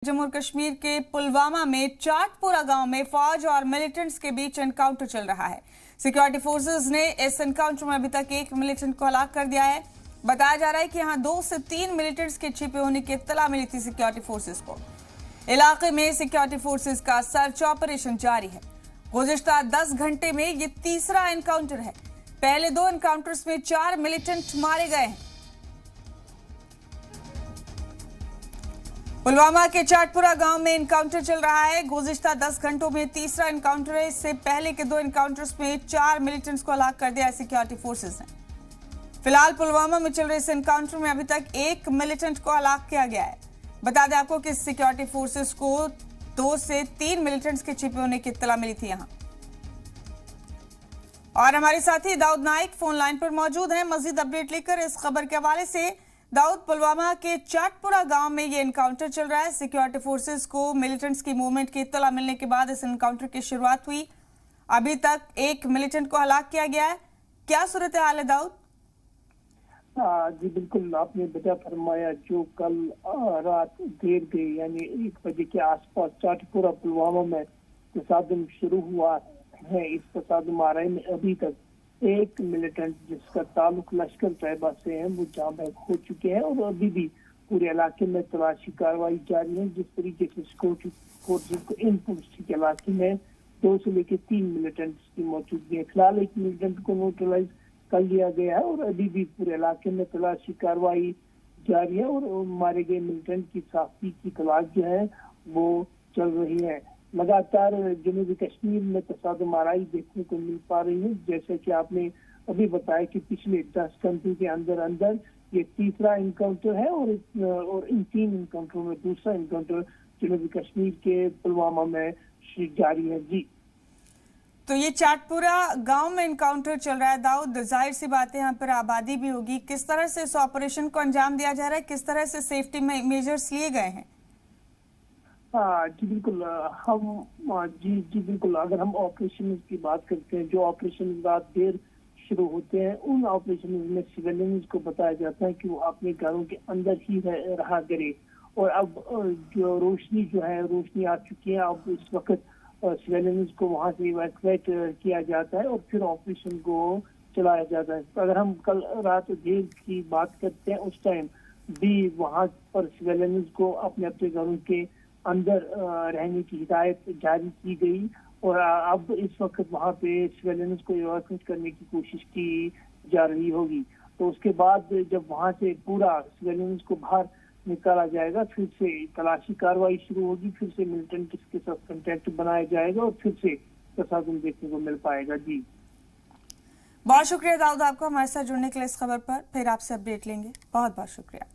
जम्मू और कश्मीर के पुलवामा में चाटपुरा गांव में फौज और मिलिटेंट्स के बीच एनकाउंटर चल रहा है। सिक्योरिटी फोर्सेस ने इस एनकाउंटर में अभी तक एक मिलिटेंट को हलाक कर दिया है। बताया जा रहा है कि यहां 2 से 3 मिलिटेंट्स के छिपे होने की इत्तला मिली थी सिक्योरिटी फोर्सेस को। इलाके में सिक्योरिटी फोर्सेस का सर्च ऑपरेशन जारी है। गुज़िश्ता 10 घंटे में ये तीसरा एनकाउंटर है। पहले 2 एनकाउंटर्स में 4 मिलिटेंट मारे गए हैं। पुलवामा के चाटपुरा गांव में एनकाउंटर चल रहा है। गुज़िश्ता 10 घंटों में तीसरा एनकाउंटर है। इससे पहले के 2 एनकाउंटर्स में 4 मिलिटेंट्स को हलाक कर दिया है सिक्योरिटी फोर्सेस ने। फिलहाल पुलवामा में चल रहे इस एनकाउंटर में अभी तक 1 मिलिटेंट को हलाक किया गया है। बता दें आपको कि सिक्योरिटी फोर्सेस को 2 से 3 मिलिटेंट्स के छिपे होने की इत्तला मिली थी यहां। और हमारे साथी दाऊद नाइक फोन लाइन पर मौजूद हैं मजीद अपडेट लेकर इस खबर के हवाले से। दाऊद, पुलवामा के चाटपुरा गांव में ये एनकाउंटर चल रहा है। सिक्योरिटी फोर्सेस को मिलिटेंट्स की मूवमेंट की इत्तला मिलने के बाद इस एनकाउंटर की शुरुआत हुई। अभी तक 1 मिलिटेंट को हलाक किया गया है। क्या सूरत हाल है दाऊद? जी बिल्कुल, आपने बता फरमाया। जो कल रात देर गई यानी 1 बजे के आसपास चाटपुरा पुलवामा में तसादम शुरू हुआ है। इस तसादम आराई में अभी तक 1 मिलिटेंट जिसका ताल्लुक लश्कर तैयबा से है वो जाँ बहक हो चुके हैं और अभी भी पूरे इलाके में तलाशी कार्रवाई जारी है। जिस तरीके से सिक्योरिटी फोर्सेस को इन पुलिस के इलाके में 2 से लेकर 3 मिलिटेंट्स की मौजूदगी है। फिलहाल 1 मिलिटेंट को न्यूट्रलाइज कर लिया गया है और अभी भी पूरे इलाके में तलाशी कार्रवाई जारी है और मारे गए मिलिटेंट की साथी की तलाश जो है वो चल रही है। लगातार जनूबी कश्मीर में तसादम आराई देखने को मिल पा रही है। जैसे कि आपने अभी बताया कि पिछले 10 घंटों के अंदर अंदर ये तीसरा एनकाउंटर है और इन 3 एनकाउंटरों में दूसरा एनकाउंटर जनूबी कश्मीर के पुलवामा में जारी है। जी, तो ये चाटपुरा गांव में एनकाउंटर चल रहा है दाऊद, जाहिर सी बात है यहाँ पर आबादी भी होगी। किस तरह से इस ऑपरेशन को अंजाम दिया जा रहा है, किस तरह से सेफ्टी मेजर्स लिए गए हैं? जी बिल्कुल, जी बिल्कुल, अगर हम ऑपरेशन की बात करते हैं, जो ऑपरेशन रात देर शुरू होते हैं उन ऑपरेशन में सिविलियंस को बताया जाता है कि वो अपने घरों के अंदर ही रहा करे। और अब जो रोशनी आ चुकी है, अब इस वक्त सिविलियंस को वहां से इवैक्यूएट किया जाता है और फिर ऑपरेशन को चलाया जाता है। तो अगर हम कल रात देर की बात करते हैं उस टाइम भी वहां पर सिविलियंस को अपने अपने घरों के अंदर रहने की हिदायत जारी की गई और अब इस वक्त वहां पे सिविलियंस को इवैक्यूएट करने की कोशिश की जा रही होगी। तो उसके बाद जब वहां से पूरा सिविलियंस को बाहर निकाला जाएगा, फिर से तलाशी कार्रवाई शुरू होगी, फिर से मिलिटेंट के साथ कांटेक्ट बनाया जाएगा और फिर से तसादम देखने को मिल पाएगा। जी, बहुत शुक्रिया दाऊद आपको हमारे साथ जुड़ने के लिए इस खबर पर। फिर आपसे अपडेट लेंगे। बहुत बहुत शुक्रिया।